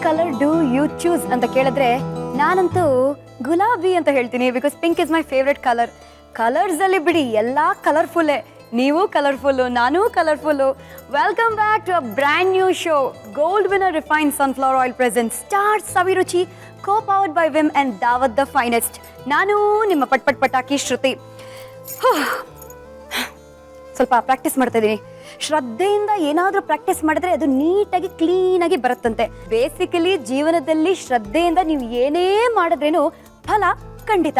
Colour do you choose ಅಂತ ಕೇಳಿದ್ರೆ ನಾನಂತೂ ಗುಲಾಬಿ ಅಂತ ಹೇಳ್ತೀನಿ. Because pink is my favourite colour. Colours ಅಲ್ಲಿ ಬಿಡಿ ಎಲ್ಲ ಕಲರ್ಫುಲ್ಲೇ. ನೀವು ಕಲರ್ಫುಲ್ಲು, ನಾನು colourful. Welcome back to a brand new show. Gold winner refined sunflower oil present star Saviruchi, co powered by Vim and Daawat the finest. ನಾನು ನಿಮ್ಮ ಪಟ್ಪಟ್ ಪಟಾಕಿ ಶ್ರುತಿ. ಸ್ವಲ್ಪ ಪ್ರಾಕ್ಟೀಸ್ ಮಾಡ್ತಾ ಇದ್ದೀನಿ. ಶ್ರದ್ಧೆಯಿಂದ ಏನಾದರೂ ಪ್ರಾಕ್ಟೀಸ್ ಮಾಡಿದ್ರೆ ಅದು ನೀಟಾಗಿ ಕ್ಲೀನಾಗಿ ಬರುತ್ತಂತೆ. ಬೇಸಿಕಲಿ ಜೀವನದಲ್ಲಿ ಶ್ರದ್ಧೆಯಿಂದ ನೀವು ಏನೇ ಮಾಡಿದ್ರೇನು ಫಲ ಖಂಡಿತ.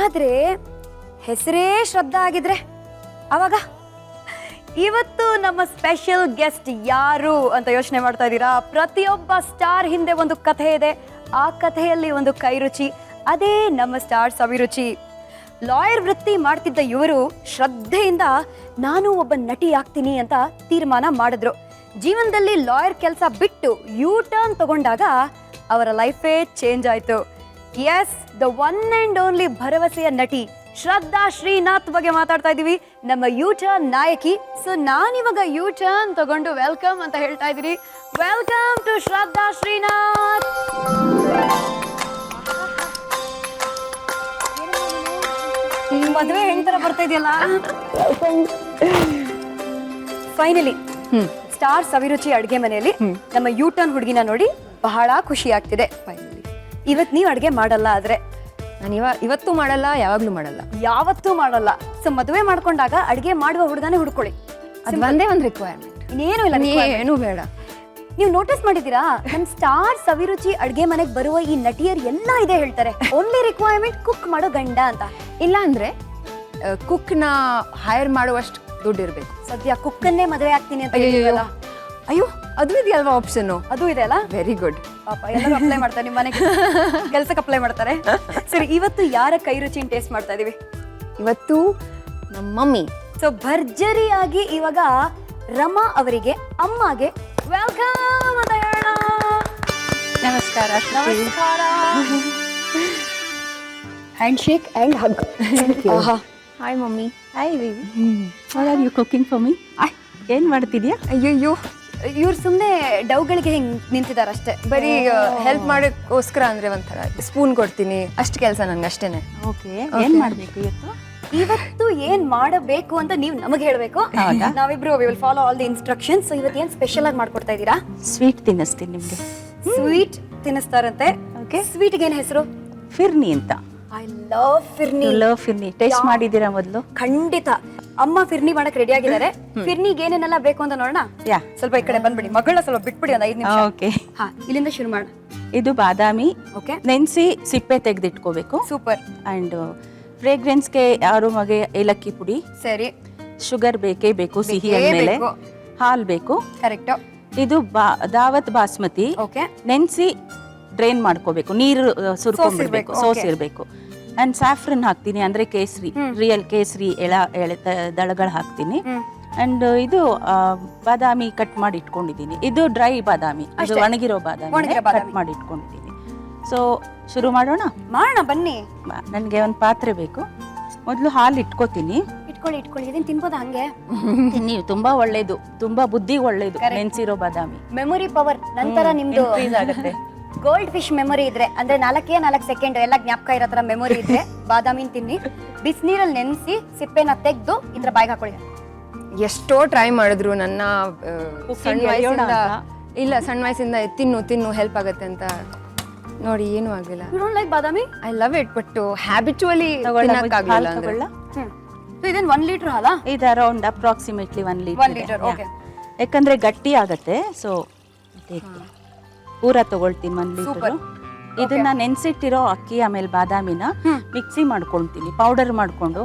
ಆದರೆ ಹೆಸರೇ ಶ್ರದ್ಧಾ ಆಗಿದ್ರೆ ಅವಾಗ ಇವತ್ತು ನಮ್ಮ ಸ್ಪೆಷಲ್ ಗೆಸ್ಟ್ ಯಾರು ಅಂತ ಯೋಚನೆ ಮಾಡ್ತಾ ಇದ್ದೀರಾ? ಪ್ರತಿಯೊಬ್ಬ ಸ್ಟಾರ್ ಹಿಂದೆ ಒಂದು ಕಥೆ ಇದೆ. ಆ ಕಥೆಯಲ್ಲಿ ಒಂದು ಕೈರುಚಿ, ಅದೇ ನಮ್ಮ ಸ್ಟಾರ್ ಸವಿರುಚಿ. ಲಾಯರ್ ವೃತ್ತಿ ಮಾಡ್ತಿದ್ದ ಇವರು ಶ್ರದ್ಧೆಯಿಂದ ನಾನು ಒಬ್ಬ ನಟಿ ಆಗ್ತೀನಿ ಅಂತ ತೀರ್ಮಾನ ಮಾಡಿದ್ರು. ಜೀವನದಲ್ಲಿ ಲಾಯರ್ ಕೆಲಸ ಬಿಟ್ಟು ಯೂ ಟರ್ನ್ ತಗೊಂಡಾಗ ಅವರ ಲೈಫೇ ಚೇಂಜ್ ಆಯಿತು. Yes, the one and only ಭರವಸೆಯ ನಟಿ ಶ್ರದ್ಧಾ ಶ್ರೀನಾಥ್ ಬಗ್ಗೆ ಮಾತಾಡ್ತಾ ಇದ್ದೀವಿ, ನಮ್ಮ ಯೂ ಟರ್ನ್ ನಾಯಕಿ. ಸೊ ನಾನಿವಾಗ ಯೂ ಟರ್ನ್ ತಗೊಂಡು ವೆಲ್ಕಮ್ ಅಂತ ಹೇಳ್ತಾ ಇದ್ದೀನಿ. Welcome to Shraddha Srinath. ಮದುವೆ ಹೆಣ್ತರ ಬರ್ತಾ ಇದೆಯಲ್ಲ. ಫೈನಲಿ ಸ್ಟಾರ್ ಸವಿರುಚಿ ಅಡ್ಗೆ ಮನೆಯಲ್ಲಿ ನಮ್ಮ ಯೂ ಟರ್ನ್ ಹುಡುಗಿನ ನೋಡಿ ಬಹಳ ಖುಷಿ ಆಗ್ತಿದೆ. ಇವತ್ತು ನೀವು ಅಡ್ಗೆ ಮಾಡಲ್ಲ, ಆದ್ರೆ ನಾನು ಇವತ್ತು ಮಾಡಲ್ಲ, ಯಾವಾಗ್ಲೂ ಮಾಡಲ್ಲ. ಯಾವತ್ತೂ ಮಾಡಲ್ಲ. ಸೊ ಮದುವೆ ಮಾಡ್ಕೊಂಡಾಗ ಅಡ್ಗೆ ಮಾಡುವ ಹುಡುಗನೇ ಹುಡ್ಕೊಳ್ಳಿ. ಅದು ಒಂದೇ ಒಂದು ರಿಕ್ವೈರ್ಮೆಂಟ್, ಇನ್ನೇನು ಇಲ್ಲ. ಏನು ಬೇಡ. ನೀವು ನೋಟಿಸ್ ಮಾಡಿದ್ದೀರಾ, ನಮ್ಮ ಸ್ಟಾರ್ ಸವಿರುಚಿ ಅಡ್ಗೆ ಮನೆಗೆ ಬರುವ ಈ ನಟಿಯರು ಎಲ್ಲ ಇದೆ ಹೇಳ್ತಾರೆ, ಓನ್ಲಿ ರಿಕ್ವೈರ್ಮೆಂಟ್ ಕುಕ್ ಮಾಡೋ ಗಂಡ ಅಂತ. ಇಲ್ಲ ಅಂದ್ರೆ ಕುಕ್ನ ಹೈರ್ ಮಾಡುವಷ್ಟು ದುಡ್ಡು ಇರಬೇಕು. ಸದ್ಯ ಕುಕ್ಕನ್ನೇ ಮದುವೆ ಆಗ್ತೀನಿ ಅಂತ ಹೇಳಿದ್ರಲ್ಲ. ಅಯ್ಯೋ, ಅದು ಇದೆಯಲ್ವಾ ಆಪ್ಷನ್? ಅದು ಇದೆ ಅಲ್ಲ. Very good. ಪಾಪ ಎಲ್ಲರೂ ಅಪ್ಲೈ ಮಾಡ್ತಾರೆ, ನಿಮ್ಮ ಮನೆಗೆ ಕೆಲ್ಸಕ್ಕೆ ಅಪ್ಲೈ ಮಾಡ್ತಾರೆ. ಸರಿ, ಇವತ್ತು ಯಾರ ಕೈ ರುಚಿನ ಟೇಸ್ಟ್ ಮಾಡ್ತಾ ಇದೀವಿ? ಇವತ್ತು ನಮ್ಮ ಮಮ್ಮಿ. ಸೊ ಭರ್ಜರಿಯಾಗಿ ಇವಾಗ ರಮಾ ಅವರಿಗೆ, ಅಮ್ಮಗೆ ವೆಲ್ಕಮ್ ಅಂತ ಹೇಳೋಣ. ನಮಸ್ಕಾರ. ನಮಸ್ಕಾರ. Hand shake and hug. Hi mummy. Hi baby. What are you cooking for me? ಏನು ಮಾಡ್ತಿದ್ಯಾ? ಅಯ್ಯಯ್ಯೋ, ಇವ್ರು ಸುಮ್ಮನೆ ಡೌಗಳಿಗೆ ಹಿಂಗೆ ನಿಂತಿದ್ದಾರೆ ಅಷ್ಟೇ. ಬರೀ ಹೆಲ್ಪ್ ಮಾಡೋಕ್ಕೋಸ್ಕರ ಅಂದ್ರೆ ಒಂಥರ ಸ್ಪೂನ್ ಕೊಡ್ತೀನಿ, ಅಷ್ಟು ಕೆಲಸ ನನ್ಗೆ ಅಷ್ಟೇನೆ. ಓಕೆ, ಏನು ಮಾಡಬೇಕು ಇವತ್ತು? ಇವತ್ತು ಏನ್ ಮಾಡಬೇಕು ಅಂತ ನೀವು ನಮಗೆ ಹೇಳಬೇಕು. ನಾವಿಬ್ರು we will follow all the instructions. So ಇವತ್ತು ಏನು ಸ್ಪೆಷಲ್ ಆಗಿ ಮಾಡ್ಕೊಡ್ತಾ ಇದ್ದೀರಾ? ಸ್ವೀಟ್ ತಿನ್ನಿಸ್ತೀನಿ ನಿಮಗೆ. ಸ್ವೀಟ್ ತಿನ್ನಿಸ್ತಾರಂತೆ. ಓಕೆ, ಸ್ವೀಟ್ಗೆ ಏನು ಹೆಸರು? ಫಿರ್ನಿ ಅಂತ. I love phirni. Love phirni. Taste ಮಾಡಿದ್ದೀರಾ ಮೊದಲು? ಖಂಡಿತ. ಅಮ್ಮ ಫಿರ್ನಿ ಮಾಡಕ್ ರೆಡಿ ಆಗಿದ್ದಾರೆ. ಫಿರ್ನಿಗೆ ಏನೇನೆಲ್ಲ ಬೇಕು ಅಂತ ನೋಡೋಣ. ಯಾ, ಸ್ವಲ್ಪ ಈ ಕಡೆ ಬಂದ್ಬಿಡಿ, ಮಗಳನ್ನ ಸ್ವಲ್ಪ ಬಿಟ್ಬಿಡಿ ಒಂದು 5 ನಿಮಿಷ. ಓಕೆ. ಹಾ, ಇಲ್ಲಿಂದ ಶುರು ಮಾಡೋಣ. ಇದು ಬಾದಾಮಿ. ಓಕೆ, ನೆನೆಸಿ ಸಿಪ್ಪೆ ತೆಗೆದಿಟ್ಕೋಬೇಕು. ಸೂಪರ್. ಆ್ಯಂಡ್ ಫ್ರೇಗ್ರೆನ್ಸ್ಗೆ ಯಾರು ಮಗೆ ಏಲಕ್ಕಿ ಪುಡಿ. ಸರಿ. ಶುಗರ್ ಬೇಕೇ ಬೇಕು, ಸಿಹಿ ಅಂದಮೇಲೆ. ಹಾಲು ಬೇಕು. ಕರೆಕ್ಟ್. ಇದು ದಾವತ್ ಬಾಸ್ಮತಿ. ಓಕೆ. ನೆನೆಸಿ ಡ್ರೈನ್ ಮಾಡ್ಕೋಬೇಕು, ನೀರು ಸುರ್ಕೊಂಡ್ಬಿಡ್ಬೇಕು, ಸೋಸ್ ಇರಬೇಕು. ಅಂಡ್ ಸ್ಯಾಫ್ರನ್ ಹಾಕ್ತೀನಿ, ಅಂದ್ರೆ ಕೇಸರಿ, ರಿಯಲ್ ಕೇಸರಿ ಎಳೆ ದಳಗಳು ಹಾಕ್ತೀನಿ. ಅಂಡ್ ಇದು ಬಾದಾಮಿ ಕಟ್ ಮಾಡಿ ಇಟ್ಕೊಂಡಿದ್ದೀನಿ. ಇದು ಡ್ರೈ ಬಾದಾಮಿ, ಇದು ಒಣಗಿರೋ ಬಾದಾಮಿ ಕಟ್ ಮಾಡಿ ಇಟ್ಕೊಂಡಿದ್ದೀನಿ. ಸೊ ಶುರು ಮಾಡೋಣ. ಬನ್ನಿ. ನನಗೆ ಒಂದು ಪಾತ್ರೆ ಬೇಕು. ಮೊದಲು ಹಾಲು ಇಟ್ಕೋತೀನಿ. ಇಟ್ಕೊಳ್ಳಿ. ಇದನ್ನ ತಿನ್ಬೋದ ಹಂಗೆ? ನೀವು ತುಂಬಾ ಒಳ್ಳೇದು, ತುಂಬಾ ಬುದ್ಧಿಗೆ ಒಳ್ಳೇದು ನೆನ್ಸಿರೋ ಬಾದಾಮಿ. ಮೆಮೊರಿ ಪವರ್ ನಂತರ ನಿಮ್ದು ಆಗುತ್ತೆ. ಗೋಲ್ಡ್ ಫಿಶ್ ಮೆಮೊರಿ ಇದ್ರೆ, ಅಂದ್ರೆ 4 ಸೆಕೆಂಡ್ ಎಲ್ಲ ಜ್ಞಾಪಕ ಇರೋ ತರ ಮೆಮೊರಿ ಇದ್ರೆ ಬಾದಾಮಿನ ತಿನ್ನಿ. ಬಿಸಿನೀರಲ್ಲಿ ನೆನೆಸಿ ಸಿಪ್ಪೆನ ತೆಗೆದು ಇದ್ರ ಬಾಯಿಗೆ ಹಾಕೊಳ್ಳಿ. ಎಷ್ಟೋ ಟ್ರೈ ಮಾಡಿದ್ರು ನನ್ನ ಸಣ್ಣ ವಯಸ್ಸಿಂದ ತಿನ್ನು ಹೆಲ್ಪ್ ಆಗುತ್ತೆ ಅಂತ. ನೋಡಿ, ಏನೂ ಆಗಿಲ್ಲ. ಯು ಡೋಂಟ್ ಲೈಕ್ ಬಾದಾಮಿ? I love it, but habitually ತಿನ್ನಕ್ಕಾಗಲ್ಲ. ಸೊ ಇದನ್ನ 1 ಲೀಟರ್ ಹಾಲಾ? ಇದು ಅರೌಂಡ್ ಅಪ್ರಾಕ್ಸಿಮೇಟ್ಲಿ 1 ಲೀಟರ್. ಓಕೆ. ಯಾಕಂದ್ರೆ ಗಟ್ಟಿ ಆಗತ್ತೆ. ಸೊ ಪೂರ ತಗೊಳ್ತೀನಿ 1 ಲೀಟರ್. ಇದನ್ನ ನೆನ್ಸಿಟ್ಟಿರೋ ಅಕ್ಕಿ ಆಮೇಲೆ ಬಾದಾಮಿನ ಮಿಕ್ಸಿ ಮಾಡ್ಕೊಳ್ತೀನಿ, ಪೌಡರ್ ಮಾಡ್ಕೊಂಡು.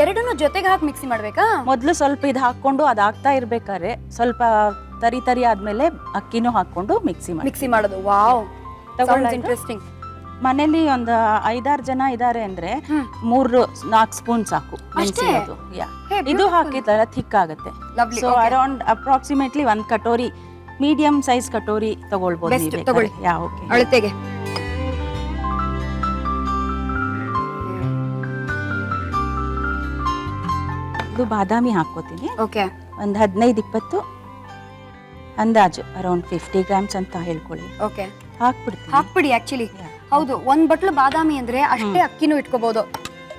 ಎರಡನ್ನೂ ಜೊತೆಗೆ ಹಾಕಿ ಮಿಕ್ಸಿ ಮಾಡ್ಬೇಕಾ? ಮೊದಲು ಸ್ವಲ್ಪ ಇದು ಹಾಕೊಂಡು ಅದು ಆಗ್ತಾ ಇರ್ಬೇಕಾದ್ರೆ ಸ್ವಲ್ಪ ತರಿ ಆದ್ಮೇಲೆ ಅಕ್ಕಿನೂ ಹಾಕೊಂಡು ಮಿಕ್ಸಿ ಮಾಡೋದು. Wow, interesting. ಮನೇಲಿ ಒಂದು 5-6 ಜನ ಇದಾರೆ ಅಂದ್ರೆ 3-4 ಸ್ಪೂನ್ ಸಾಕು ನೆನ್ಸಿರೋದು. ಇದು ಹಾಕಿದ್ರೆ ಥಿಕ್ ಆಗುತ್ತೆ. So around approximately 1 katori, medium size katori ತಗೊಳ್ಬೋದು. ಅಳತೆಗೆ. ಇದು ಬಾದಾಮಿ ಹಾಕೋತೀನಿ. ಓಕೆ. ಒಂದು 15-20 ಅಂದಾಜು ಅರೌಂಡ್ 50 ಗ್ರಾಮ್ಸ್ ಅಂತ ಹೇಳ್ಕೊಳ್ಳಿ. ಓಕೆ, ಹಾಕ್ಬಿಡ್ತೀನಿ. ಹಾಕ್ಬಿಡಿ. ಆಕ್ಚುಲಿ ಹೌದು, 1 ಬಟ್ಲು ಬಾದಾಮಿ ಅಂದ್ರೆ ಅಷ್ಟೇ ಅಕ್ಕಿನೂ ಇಟ್ಕೋಬಹುದು.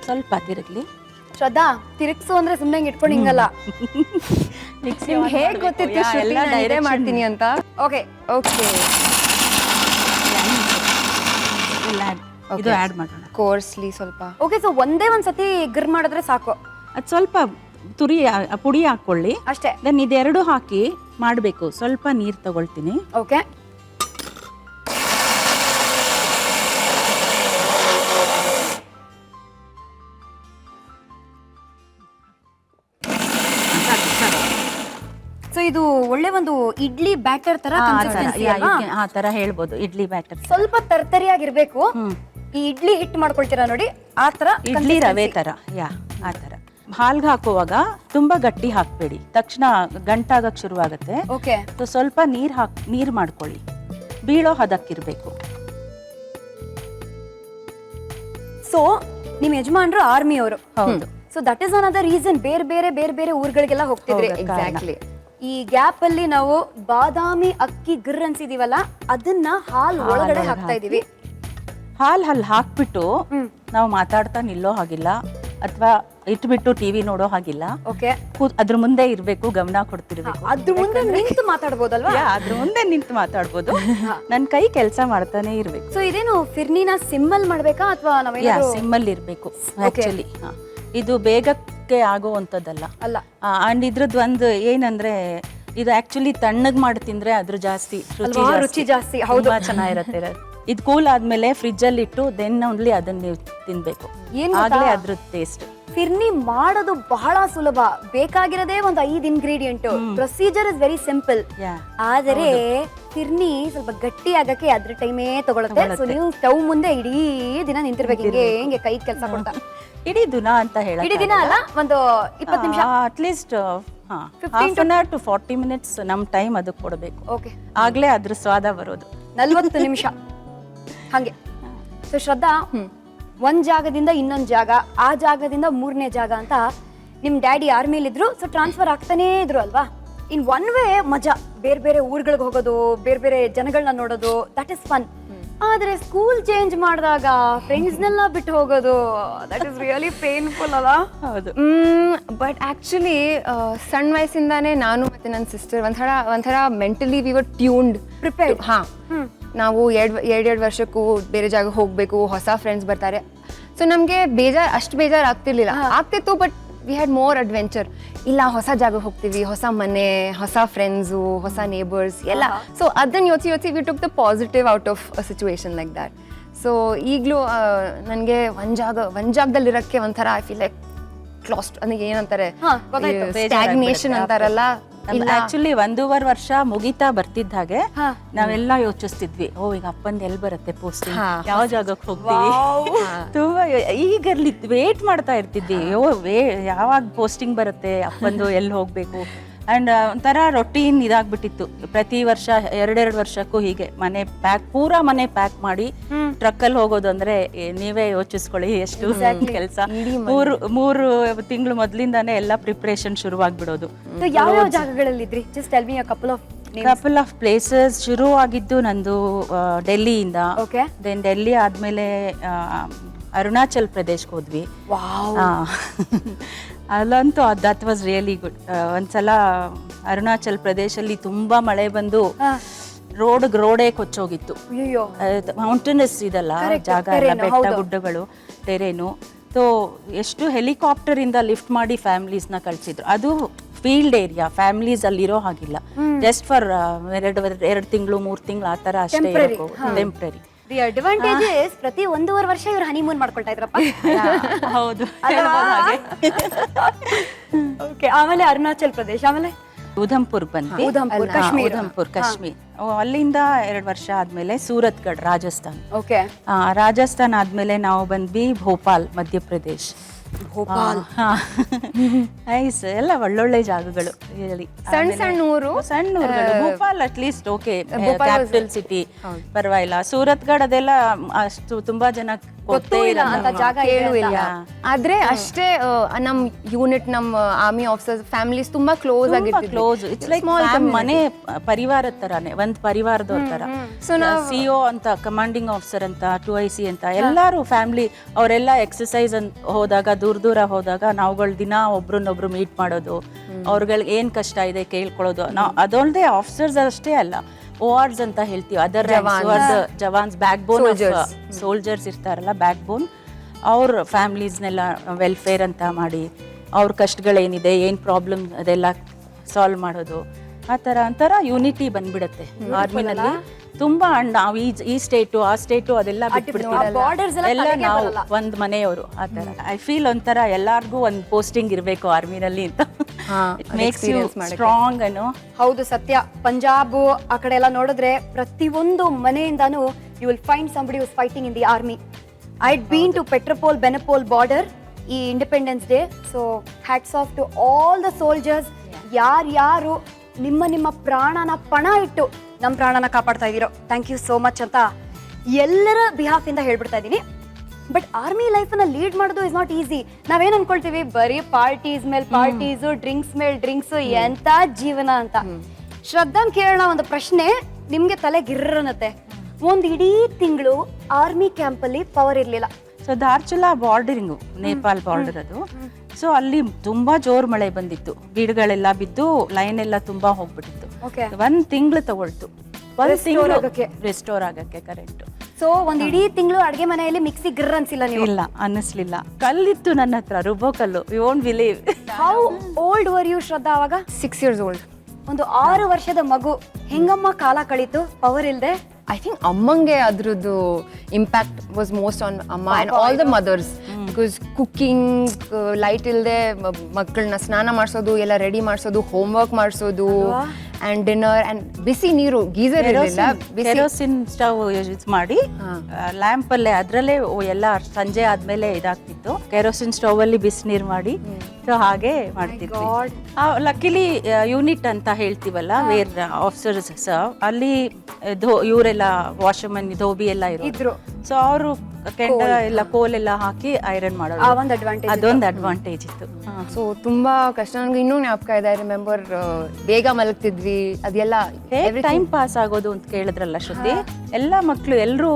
ಸ್ವಲ್ಪ ತಿರುಗ್ಲಿ. ಶ್ರದ್ಧಾ, ತಿರುಗ್ಸು ಅಂದ್ರೆ ಸುಮ್ಮನೆ ಇಟ್ಕೊಂಡು ಹಿಂಗಲ್ಲ. ನಿಮ್ಗೆ ಹೇಗೆ ಗೊತ್ತಿತ್ತು ಶ್ರುತಿ ನಾನು ಇದೇ ಮಾಡ್ತೀನಿ ಅಂತ? ಓಕೆ ಓಕೆ, ಇದು ಆ್ಯಡ್ ಮಾಡೋಣ. ಕೋರ್ಸ್ಲಿ ಸ್ವಲ್ಪ. ಓಕೆ, ಸೊ ಒಂದೇ ಒಂದ್ಸತಿ ಗರ್ ಮಾಡಿದ್ರೆ ಸಾಕು. ಅದು ಸ್ವಲ್ಪ ಪುಡಿ ಹಾಕ್ಕೊಳ್ಳಿ ಅಷ್ಟೇ. ದೆನ್ ಇದೆರಡು ಹಾಕಿ ಮಾಡಬೇಕು. ಸ್ವಲ್ಪ ನೀರು ತಗೊಳ್ತೀನಿ. ಓಕೆ, ಸೊ ಇದು ಒಳ್ಳೆ ಒಂದು ಇಡ್ಲಿ ಬ್ಯಾಟರ್ ತರ consistency ಅಲ್ವಾ? ಆ ತರ ಹೇಳ್ಬೋದು, ಇಡ್ಲಿ ಬ್ಯಾಟರ್. ಸ್ವಲ್ಪ ತರ್ತರಿಯಾಗಿರ್ಬೇಕು. ಈ ಇಡ್ಲಿ ಹಿಟ್ಟು ಮಾಡ್ಕೊಳ್ತೀರಾ ನೋಡಿ, ಆ ತರ ಇಡ್ಲಿ ರವೆ ತರ. ಆ ತರ. ಹಾಲ್ಗೆ ಹಾಕುವಾಗ ತುಂಬಾ ಗಟ್ಟಿ ಹಾಕ್ಬೇಡಿ, ತಕ್ಷಣ ಗಂಟಾಗಕ್ ಶುರುವಾಗತ್ತೆ. ಓಕೆ, ಸೊ ಸ್ವಲ್ಪ ನೀರ್ ಮಾಡ್ಕೊಳ್ಳಿ, ಬೀಳೋ ಹದಕ್ಕಿರ್ಬೇಕು. ಸೊ ನಿಮ್ ಯಜಮಾನ್ರು ಆರ್ಮಿ ಅವರು. ಹೌದು. So that is another reason ಬೇರೆ ಬೇರೆ ಊರುಗಳಿಗೆಲ್ಲ ಹೋಗ್ತಿದ್ರಿ. ಎಕ್ಸಾಕ್ಟ್ಲಿ. ಈ ಗ್ಯಾಪ್ ಅಲ್ಲಿ ನಾವು ಬಾದಾಮಿ ಅಕ್ಕಿ ಗಿರ್ ಅನ್ಸಿದೀವಲ್ಲ, ಅದನ್ನ ಹಾಲ್ ಒಳಗಡೆ ಹಾಕ್ತಾ ಇದೀವಿ. ಹಾಲ್ ಹಾಕ್ಬಿಟ್ಟು ನಾವು ಮಾತಾಡ್ತಾ ನಿಲ್ಲೋ ಹಾಗಿಲ್ಲ, ಅಥವಾ ಇಟ್ಬಿಟ್ಟು ಟಿವಿ ನೋಡೋ ಹಾಗಿಲ್ಲ. ಓಕೆ, ಅದ್ರ ಮುಂದೆ ಇರ್ಬೇಕು, ಗಮನ ಕೊಡ್ತಿರ್ಬೇಕು. ಅದ್ರ ಮುಂದೆ ನಿಂತು ಮಾತಾಡ್ಬೋದಲ್ವಾ? ಅದ್ರ ಮುಂದೆ ನಿಂತು ಮಾತಾಡ್ಬೋದು. ನನ್ ಕೈ ಕೆಲಸ ಮಾಡ್ತಾನೆ ಇರ್ಬೇಕು. ಸೊ ಇದೇನು ಫಿರ್ನಿನ ಸಿಮ್ಮಲ್ ಮಾಡ್ಬೇಕಾ ಅಥವಾ ನಾವೇನಾದ್ರೂ ಸಿಮ್ಮಲ್ಲಿ ಇರ್ಬೇಕು ಆಕ್ಚುಲಿ. ಇದು ಬೇಗಕ್ಕೆ ಆಗುವಂಥದ್ದಲ್ಲ ಅಲ್ಲ. ಅಂಡ್ ಇದ್ರದ್ದು ಒಂದು ಏನಂದ್ರೆ, ಇದು ಆಕ್ಚುಲಿ ತಣ್ಣಗ್ ಮಾಡಿ ತಿಂದ್ರೆ ಅದ್ರ ಜಾಸ್ತಿ ರುಚಿ ಜಾಸ್ತಿ. ಹೌದು, ಚೆನ್ನಾಗಿರತ್ತೆ. ಇದು ಕೂಲ್ ಆದ್ಮೇಲೆ ಫ್ರಿಜ್ ಅಲ್ಲಿ ಇಟ್ಟು ದೆನ್ ಓನ್ಲಿ ಅದನ್ನ ನೀವು ತಿನ್ಬೇಕು, ಆಗ್ಲೇ ಅದ್ರ ಟೇಸ್ಟ್. ಫಿರ್ನಿ ಮಾಡೋದು ಬಹಳ ಸುಲಭ. ಬೇಕಾಗಿರೋದೇ ಒಂದು 5 ingredient. Procedure is very simple. ಆದರೆ ಫಿರ್ನಿ ಸ್ವಲ್ಪ ಗಟ್ಟಿ ಆಗಕ್ಕೆ ಅದ್ರ ಟೈಮೇ ತಗೊಳುತ್ತೆ. ಸೊ ನೀವು ಸ್ಟವ್ ಮುಂದೆ ಇಡೀ ದಿನ ನಿಂತಿರ್ಬೇಕು, ಹಿಂಗೆ ಕೈ ಕೆಲಸ ಕೊಡ್ತಾ. ಇಡೀ ದಿನ ಅಂತ ಹೇಳ, ಇಡೀ ದಿನ ಅಲ್ಲ, ಒಂದು 20 ನಿಮಿಷ, ಅಟ್ಲೀಸ್ಟ್ 1/2 to 40 minutes ನಮ್ ಟೈಮ್ ಅದಕ್ಕೆ ಕೊಡಬೇಕು. ಓಕೆ, ಆಗ್ಲೇ ಅದ್ರ ಸ್ವಾದ ಬರೋದು. 40 ನಿಮಿಷ ಹಂಗೆ. ಸೊ ಶ್ರದ್ಧಾ, ಒಂದ್ ಜಾಗದಿಂದ ಇನ್ನೊಂದ್ ಜಾಗ, ಆ ಜಾಗದಿಂದ 3ನೇ ಜಾಗ ಅಂತ ನಿಮ್ ಡ್ಯಾಡಿ ಆರ್ಮಿಲಿದ್ರು. ಸೊ ಟ್ರಾನ್ಸ್ಫರ್ ಆಗ್ತಾನೇ ಇದ್ರು ಅಲ್ವಾ? ಇನ್ ಒನ್ ವೇ ಮಜಾ, ಬೇರೆ ಊರುಗಳಿಗೆ ಹೋಗೋದು, ಬೇರೆ ಜನಗಳನ್ನ ನೋಡೋದು, ದಟ್ ಇಸ್ ಫನ್. ಆದ್ರೆ ಸ್ಕೂಲ್ ಚೇಂಜ್ ಮಾಡಿದಾಗ ಫ್ರೆಂಡ್ಸ್ನೆಲ್ಲ ಬಿಟ್ಟು ಹೋಗೋದು, ದಟ್ ಇಸ್ ರಿಯಲಿ ಪೇನ್ಫುಲ್ ಅಲ್ಲ? ಹೌದು. ಬಟ್ ಆಕ್ಚುಲಿ ಸಣ್ಣ ವಯಸ್ಸಿಂದಾನೇ ನಾನು ಮತ್ತೆ ನನ್ನ ಸಿಸ್ಟರ್ ಒಂಥರ mentally we were tuned, prepared. ನಾವು ಎರಡು ವರ್ಷಕ್ಕೂ ಬೇರೆ ಜಾಗ ಹೋಗ್ಬೇಕು, ಹೊಸ ಫ್ರೆಂಡ್ಸ್ ಬರ್ತಾರೆ. ಸೊ ನಮ್ಗೆ ಅಷ್ಟು ಬೇಜಾರು ಆಗ್ತಿತ್ತು. But we had more adventure. ಇಲ್ಲ, ಹೊಸ ಜಾಗ ಹೋಗ್ತೀವಿ, ಹೊಸ ಮನೆ, ಹೊಸ ಫ್ರೆಂಡ್ಸು, ಹೊಸ ನೇಬರ್ಸ್ ಎಲ್ಲ. ಸೊ ಅದನ್ನ ಯೋಚಿಸಿ we took the positive out of a situation like that. So ಈಗಲೂ ನನಗೆ ಒಂದ್ ಜಾಗದಲ್ಲಿರಕ್ಕೆ ಒಂಥರ ಐ ಫೀಲ್ ಲೈಕ್ ಕ್ಲಾಸ್ಟ್, ಅಂದ್ರೆ ಏನಂತಾರೆ, ಸ್ಟ್ಯಾಗ್ನೇಷನ್ ಅಂತಾರಲ್ಲ. ಆಕ್ಚುಲಿ 1.5 ವರ್ಷ ಮುಗಿತಾ ಬರ್ತಿದ್ದ ಹಾಗೆ ನಾವೆಲ್ಲ ಯೋಚಿಸ್ತಿದ್ವಿ, ಈಗ ಅಪ್ಪಂದು ಎಲ್ಲಿ ಬರುತ್ತೆ ಪೋಸ್ಟಿಂಗ್, ಯಾವ ಜಾಗಕ್ಕೆ ಹೋಗ್ತೀವಿ. ತುಂಬಾ ಈಗಲ್ಲಿ ವೇಟ್ ಮಾಡ್ತಾ ಇರ್ತಿದ್ವಿ, ಯಾವಾಗ ಪೋಸ್ಟಿಂಗ್ ಬರುತ್ತೆ, ಅಪ್ಪಂದು ಎಲ್ಲಿ ಹೋಗ್ಬೇಕು. ಅಂಡ್ ಒಂಥರ ರೊಟೀನ್ ಇದಾಗ್ಬಿಟ್ಟಿತ್ತು. ಪ್ರತಿ ವರ್ಷ 2 ವರ್ಷಕ್ಕೂ ಹೀಗೆ ಪೂರಾ ಮನೆ ಪ್ಯಾಕ್ ಮಾಡಿ ಟ್ರಕ್ಕಲ್ಲಿ ಹೋಗೋದು ಅಂದ್ರೆ ನೀವೇ ಯೋಚಿಸ್ಕೊಳ್ಳಿ ಎಷ್ಟು ಕೆಲಸ. 3 ತಿಂಗಳು ಮೊದ್ಲಿಂದಾನೇ ಎಲ್ಲ ಪ್ರಿಪ್ರೇಷನ್ ಶುರುವಾಗ್ಬಿಡೋದು. ಯಾವ ಜಾಗಗಳಲ್ಲಿದ್ರಿ? Just tell me a couple of places. ಶುರು ಆಗಿದ್ದು ನಂದು ಡೆಲ್ಲಿಯಿಂದ. ಓಕೆ, ದೆನ್ ಡೆಲ್ಲಿ ಆದ್ಮೇಲೆ ಅರುಣಾಚಲ್ ಪ್ರದೇಶ್ಗೆ ಹೋದ್ವಿ. ಅಲ್ಲಂತೂ ದಟ್ ವಾಸ್ ರಿಯಲಿ ಗುಡ್. ಒಂದ್ಸಲ ಅರುಣಾಚಲ್ ಪ್ರದೇಶಲ್ಲಿ ತುಂಬಾ ಮಳೆ ಬಂದು ರೋಡೇ ಕೊಚ್ಚೋಗಿತ್ತು. ಮೌಂಟೇನಸ್ ಇದಲ್ಲ ಜಾಗ ಎಲ್ಲ, ಬೆಟ್ಟ ಗುಡ್ಡಗಳು, ಟೆರೇನು. ಸೊ ಎಷ್ಟು ಹೆಲಿಕಾಪ್ಟರ್ ಇಂದ ಲಿಫ್ಟ್ ಮಾಡಿ ಫ್ಯಾಮಿಲೀಸ್ನ ಕಳ್ಸಿದ್ರು. ಅದು ಫೀಲ್ಡ್ ಏರಿಯಾ, ಫ್ಯಾಮಿಲೀಸ್ ಅಲ್ಲಿರೋ ಹಾಗಿಲ್ಲ. ಜಸ್ಟ್ ಫಾರ್ 2 ತಿಂಗಳು 3 ತಿಂಗಳು ಆ ತರ ಅಷ್ಟೇ, ಟೆಂಪ್ರರಿ. ದಿ ಅಡ್ವಾಂಟೇಜ್ ಇಸ್ ಪ್ರತಿ 1.5 ವರ್ಷ ಇವ್ರು ಹನಿಮೂನ್ ಮಾಡ್ಕೊಳ್ತಾ ಇದ್ರಪ್ಪ. ಹೌದು. ಓಕೆ, ಆಮೇಲೆ ಅರುಣಾಚಲ್ ಪ್ರದೇಶ್, ಆಮೇಲೆ ಉಧಂಪುರ್ ಬಂದ್ವಿ. ಉಧಂಪುರ್ ಕಾಶ್ಮೀರ್. ಅಲ್ಲಿಂದ 2 ವರ್ಷ ಆದ್ಮೇಲೆ ಸೂರತ್ಗಢ್, ರಾಜಸ್ಥಾನ್. ಓಕೆ, ರಾಜಸ್ಥಾನ್ ಆದ್ಮೇಲೆ ನಾವು ಬಂದ್ವಿ ಭೋಪಾಲ್, ಮಧ್ಯಪ್ರದೇಶ್. ನೈಸ್, ಎಲ್ಲ ಒಳ್ಳೊಳ್ಳೆ ಜಾಗಗಳು. ಸಣ್ಣ ಊರುಗಳು. Bhopal at least okay, capital city, ಪರವಾಗಿಲ್ಲ. ಸೂರತ್ಗಢ್ ಅದೆಲ್ಲ ಅಷ್ಟು ತುಂಬಾ ಜನ ಗೊತ್ತೇ ಇಲ್ಲ ಅಂತ ಜಾಗ ಕೇಳು ಇಲ್ಲ. ಆದ್ರೆ ಅಷ್ಟೇ ನಮ್ ಯೂನಿಟ್ ನಮ್ಮ ಆರ್ಮಿ ಆಫೀಸರ್ಸ್ ಫ್ಯಾಮಿಲೀಸ್ ತುಂಬಾ ಕ್ಲೋಸ್ ಆಗಿರ್ತಿದ್ವಿ. ಕ್ಲೋಸ್. ಇಟ್ಸ್ ಲೈಕ್ ಮನೆ ಪರಿವಾರದ ತರಾನೇ, ಒಂದ್ ಪರಿವಾರದವ್ರ ತರ. CO ಅಂತ, ಕಮಾಂಡಿಂಗ್ ಆಫೀಸರ್ ಅಂತ, 2IC ಅಂತ, ಎಲ್ಲಾರು ಫ್ಯಾಮಿಲಿ. ಅವರೆಲ್ಲ ಎಕ್ಸಸೈಸ್ ಹೋದಾಗ, ದೂರ ಹೋದಾಗ ನಾವುಗಳು ದಿನ ಒಬ್ರನ್ನೊಬ್ರು ಮೀಟ್ ಮಾಡೋದು, ಅವ್ರಗಳಿಗೆ ಏನ್ ಕಷ್ಟ ಇದೆ ಕೇಳ್ಕೊಳ್ಳೋದು. ನಾವು ಅದೊಳ್ದೆ ಆಫೀಸರ್ಸ್ ಅಷ್ಟೇ ಅಲ್ಲ, ORs ಅಂತ ಹೇಳ್ತೀವಿ, ಅದರ್ ಜವಾನ್ಸ್, ಬ್ಯಾಕ್ ಬೋನ್ ಸೋಲ್ಜರ್ಸ್ ಇರ್ತಾರಲ್ಲ, ಬ್ಯಾಕ್ ಬೋನ್, ಅವ್ರ ಫ್ಯಾಮಿಲೀಸ್ನೆಲ್ಲ ವೆಲ್ಫೇರ್ ಅಂತ ಮಾಡಿ, ಅವ್ರ ಕಷ್ಟಗಳೇನಿದೆ, ಏನ್ ಪ್ರಾಬ್ಲಮ್ ಅದೆಲ್ಲ ಸಾಲ್ವ್ ಮಾಡೋದು. ಆ ಥರ ಒಂಥರ ಯೂನಿಟಿ ಬಂದ್ಬಿಡತ್ತೆ ಆರ್ಮಿನಲ್ಲಿ ತುಂಬಾ. ನಾವು ಈ ಸ್ಟೇಟು ಆ ಸ್ಟೇಟು ಅದೆಲ್ಲ ಬಿಟ್ಬಿಡ್ತೀವಿ, ಎಲ್ಲ ನಾವು ಒಂದ್ ಮನೆಯವರು. ಆ ಥರ ಐ ಫೀಲ್ ಒಂಥರ ಎಲ್ಲಾರ್ಗೂ ಒಂದ್ ಪೋಸ್ಟಿಂಗ್ ಇರ್ಬೇಕು ಆರ್ಮಿನಲ್ಲಿ ಅಂತ. ಇಟ್ ಮೇಕ್ಸ್ ಯು ಸ್ಟ್ರಾಂಗ್ ಅನ್ನೋ. ಹೌದು, ಸತ್ಯ. ಪಂಜಾಬ್ ಆ ಕಡೆ ಎಲ್ಲ ನೋಡಿದ್ರೆ ಪ್ರತಿಯೊಂದು ಮನೆಯಿಂದಾನು you will find somebody who's fighting in the army. I been to Petrapole Benapole border ಈ Independence Day. So hats off to all the soldiers. ಯಾರು ನಿಮ್ಮ ಪ್ರಾಣನ ಪಣ ಇಟ್ಟು ನಮ್ಮ ಪ್ರಾಣನ ಕಾಪಾಡ್ತಾ ಇದ್ದೀರೋ, ಥ್ಯಾಂಕ್ ಯು ಸೋ ಮಚ್ ಅಂತ ಎಲ್ಲರ ಬಿಹಾಫ್ ಇಂದ ಹೇಳ್ಬಿಡ್ತಾ ಇದ್ದೀನಿ. ಬಟ್ ಆರ್ಮಿ ಲೈಫನ್ನ ಲೀಡ್ ಮಾಡೋದು ಇಸ್ ನಾಟ್ ಈಸಿ. ನಾವೇನ್ ಅನ್ಕೊಳ್ತೀವಿ, ಬರೀ ಪಾರ್ಟೀಸ್ ಮೇಲೆ ಪಾರ್ಟೀಸು, ಡ್ರಿಂಕ್ಸ್ ಮೇಲೆ ಡ್ರಿಂಕ್ಸು, ಎಂತ ಜೀವನ ಅಂತ. ಶ್ರದ್ಧಾನ್ ಕೇಳೋಣ ಒಂದು ಪ್ರಶ್ನೆ, ನಿಮ್ಗೆ ತಲೆ ಗಿರ್ರನತ್ತೆ. ಒಂದ್ ಇಡೀ ತಿಂಗಳು ಆರ್ಮಿ ಕ್ಯಾಂಪ್ ಅಲ್ಲಿ ಪವರ್ ಇರ್ಲಿಲ್ಲ. ಸೊ ಧಾರ್ಚುಲಾ ಬಾರ್ಡರಿಂಗು, ನೇಪಾಲ್ ಬಾರ್ಡರ್ ಅದು. ಸೊ ಅಲ್ಲಿ ತುಂಬಾ ಜೋರ್ ಮಳೆ ಬಂದಿತ್ತು, ಗಿಡಗಳೆಲ್ಲ ಬಿದ್ದು ಲೈನ್ ಎಲ್ಲ ತುಂಬಾ ಹೋಗ್ಬಿಟ್ಟಿತ್ತು. ಒಂದ್ ತಿಂಗಳು ತಗೊಳ್ತು, ಒಂದ್ ತಿಂಗಳು ರೆಸ್ಟೋರ್ ಆಗಕ್ಕೆ ಕರೆಂಟ್. ಸೊ ಒಂದ್ ಇಡೀ ತಿಂಗಳು ಅಡ್ಗೆ ಮನೆಯಲ್ಲಿ ಮಿಕ್ಸಿ ಗಿರ್ ಅನ್ಸಿಲ್ಲ ನೀವು? ಇಲ್ಲ, ಅನ್ನಿಸ್ಲಿಲ್ಲ. ಕಲ್ಲಿತ್ತು ನನ್ನ ಹತ್ರ, ರುಬ್ಬೋ ಕಲ್ಲು. You won't believe. How old were you Shraddha ಅವಾಗ? 6 years old. ಒಂದು 6 ವರ್ಷದ ಮಗು ಹೆಂಗಮ್ಮ ಕಾಲ ಕಳೀತು ಪವರ್ ಇಲ್ದೆ? ಐ ಥಿಂಕ್ ಅಮ್ಮಂಗೆ ಅದ್ರದ್ದು ಇಂಪ್ಯಾಕ್ಟ್ ವಾಸ್ ಮೋಸ್ಟ್ ಆನ್ ಅಮ್ಮ and all the mothers. Because cooking, light ಇಲ್ಲದೆ ಮಕ್ಕಳನ್ನ ಸ್ನಾನ ಮಾಡಿಸೋದು, ಎಲ್ಲ ರೆಡಿ ಮಾಡಿಸೋದು, ಹೋಮ್ವರ್ಕ್ ಮಾಡಿಸೋದು, ಆ್ಯಂಡ್ ಡಿನ್ನರ್, ಆ್ಯಂಡ್ ಬಿಸಿ ನೀರು, ಗೀಸರ್ ಇರಲಿಲ್ಲ, ಕೆರೋಸಿನ್ ಸ್ಟವ್ ಯೂಸ್ ಮಾಡಿ ಲ್ಯಾಂಪ್ ಅಲ್ಲೇ ಅದ್ರಲ್ಲೇ ಎಲ್ಲ ಸಂಜೆ ಆದ್ಮೇಲೆ ಇದಾಗ್ತಿತ್ತು. ಕೆರೋಸಿನ್ ಸ್ಟವ್ ಅಲ್ಲಿ ಬಿಸಿ ನೀರು ಮಾಡಿ ಸೊ ಹಾಗೆ ಮಾಡ್ತಿದ್ವಿ. ಲಕ್ಕಿಲಿ ಯೂನಿಟ್ ಅಂತ ಹೇಳ್ತೀವಲ್ಲ, ವೇರ್ ಆಫೀಸರ್ಸ್, ಅಲ್ಲಿ ಇವರೆಲ್ಲ ವಾಷರ್ಮನ್, ಧೋಬಿ ಎಲ್ಲ ಇದ್ರು. ಸೊ ಅವರು ಕೆಂಡ ಎಲ್ಲ ಕೋಲ್ ಎಲ್ಲ ಹಾಕಿ ಐರನ್ ಮಾಡೋದು, ಅದೊಂದು ಅಡ್ವಾಂಟೇಜ್ ಇತ್ತು. ಸೊ ತುಂಬಾ ಕಷ್ಟ. ನನಗೆ ಇನ್ನೂ ಜ್ಞಾಪಕ ಇದೆ. ಐ ರಿಮೆಂಬರ್ ಬೇಗ ಮಲಗ್ತಿದ್ವಿ, ಅದೆಲ್ಲ ಟೈಮ್ ಪಾಸ್ ಆಗೋದು ಅಂತ ಕೇಳಿದ್ರಲ್ಲ ಶ್ರುತಿ, ಎಲ್ಲ ಮಕ್ಳು ಎಲ್ರು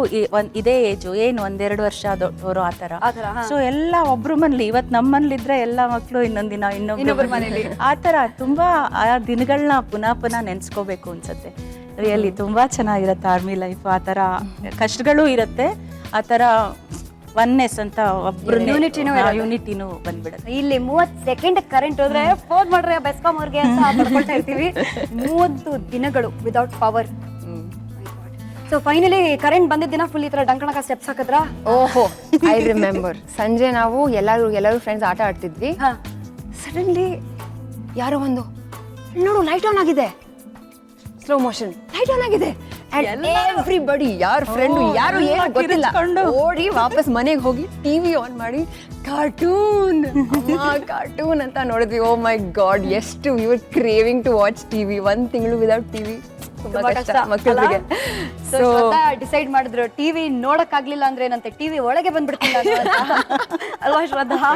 ಇದೇ ಏಜು, ಏನು 1-2 ವರ್ಷ ಆದವರು ಆ ತರ. ಸೊ ಎಲ್ಲ ಒಬ್ರು ಮನೇಲಿ, ಇವತ್ತು ನಮ್ಮ ಮನೇಲಿ ಇದ್ರೆ ಎಲ್ಲ ಮಕ್ಳು ಇನ್ನೊಂದ್ ದಿನ ಇನ್ನೊಬ್ರು ಮನೇಲಿ, ಆ ತರ ತುಂಬಾ ಆ ದಿನಗಳನ್ನ ಪುನಃ ನೆನ್ಸ್ಕೋಬೇಕು ಅನ್ಸತ್ತೆ. ರಿಯಲಿ ತುಂಬಾ ಚೆನ್ನಾಗಿರತ್ತೆ ಆರ್ಮಿ ಲೈಫ್. ಆ ತರ ಕಷ್ಟಗಳು ಇರತ್ತೆ, ಆ ತರ ಒನ್ನೆಸ್ ಅಂತ ಒಬ್ರು ಯೂನಿಟಿನೂ ಬಂದ್ಬಿಡುತ್ತೆ. ಇಲ್ಲಿ 30 ಸೆಕೆಂಡ್ ಕರೆಂಟ್ ಹೋದ್ರೆ ಫೋನ್ ಮಾಡ್ರೆ ಬೆಸ್ಕಾಂ ಅವ್ರಿಗೆ ಅಂತ ಮಾಡ್ಕೊಳ್ತಾ ಇರ್ತೀವಿ. 30 ದಿನಗಳು without power. So finally current ಬಂದಿದ್ದ ದಿನ ಫುಲ್ ಈ ತರ ಡಂಕಣಕ ಸ್ಟೆಪ್ಸ್ ಹಾಕಿದ್ರ? ಓಹೋ, ಐ ರಿಮೆಂಬರ್. ಸಂಜೆ ನಾವು ಎಲ್ಲರೂ ಫ್ರೆಂಡ್ಸ್ ಆಟ ಆಡ್ತಿದ್ವಿ. ಸಡನ್ಲಿ ಯಾರೋ ಒಂದು, ನೋಡು ಲೈಟ್ ಆನ್ ಆಗಿದೆ, ಸ್ಲೋ ಮೋಷನ್ ಲೈಟ್ ಆನ್ ಆಗಿದೆ. ಎವ್ರಿಬಡಿ, ಯಾರ ಫ್ರೆಂಡ್ ಯಾರು ಏನು ಗೊತ್ತಿಲ್ಲ, ಓಡಿ ವಾಪಸ್ ಮನೆಗೆ ಹೋಗಿ ಟಿವಿ ಆನ್ ಮಾಡಿ ಕಾರ್ಟೂನ್ ಅಂತ ನೋಡಿದ್ವಿ. ಓ ಮೈ ಗಾಡ್, ಎಷ್ಟು we were craving to watch TV. 1 ತಿಂಗಳು ವಿದೌಟ್ ಟಿವಿ ತುಂಬಾ ಕಷ್ಟ ಮಕ್ಕಳಿಗೆ. ಸೊ ಡಿಸೈಡ್ ಮಾಡಿದ್ರು ಟಿವಿ ನೋಡಕ್ ಆಗ್ಲಿಲ್ಲ ಅಂದ್ರೆ ಏನಂತೆ, ಟಿವಿ ಒಳಗೆ ಬಂದ್ಬಿಡ್ತೀನಿ ಅಲ್ವಾ ಶ್ರದ್ಧಾ?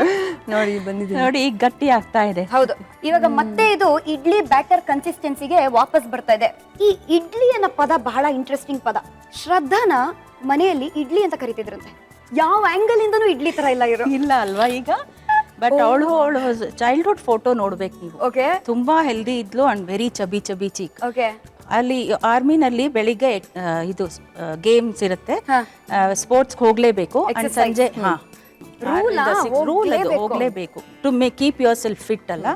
ನೋಡಿ ಈಗ ಗಟ್ಟಿ ಆಗ್ತಾ ಇದೆ. ಹೌದು, ಇವಾಗ ಮತ್ತೆ ಇದು ಇಡ್ಲಿ ಬ್ಯಾಟರ್ ಕನ್ಸಿಸ್ಟೆನ್ಸಿಗೆ ವಾಪಸ್ ಬರ್ತಾ ಇದೆ. ಈ ಇಡ್ಲಿ ಅನ್ನೋ ಪದ ಬಹಳ ಇಂಟ್ರೆಸ್ಟಿಂಗ್ ಪದ. ಶ್ರದ್ಧಾನ ಮನೆಯಲ್ಲಿ ಇಡ್ಲಿ ಅಂತ ಕರಿತಿದ್ರಂತೆ. ಯಾವ ಆಂಗಲ್ ಇಂದನೂ ಇಡ್ಲಿ ತರ ಇಲ್ಲ ಅಲ್ವಾ ಈಗ? ಬಟ್ ಅವಳು ಚೈಲ್ಡ್ಹುಡ್ ಫೋಟೋ ನೋಡ್ಬೇಕು ನೀವು. ಓಕೆ, ತುಂಬಾ ಹೆಲ್ದಿ ಇದ್ಲು ಅಂಡ್ ವೆರಿ ಚಬಿ ಚೀಕ್. ಓಕೆ, ಅಲ್ಲಿ ಆರ್ಮಿನಲ್ಲಿ ಬೆಳಿಗ್ಗೆ ಇದು ಗೇಮ್ಸ್ ಇರುತ್ತೆ, ಸ್ಪೋರ್ಟ್ಸ್ ಹೋಗ್ಲೇಬೇಕು. ಅಂಡ್ ಸಂಜೆ ರೂಲ್ ಹೋಗ್ಲೇಬೇಕು to keep yourself fit ಅಲ್ಲ.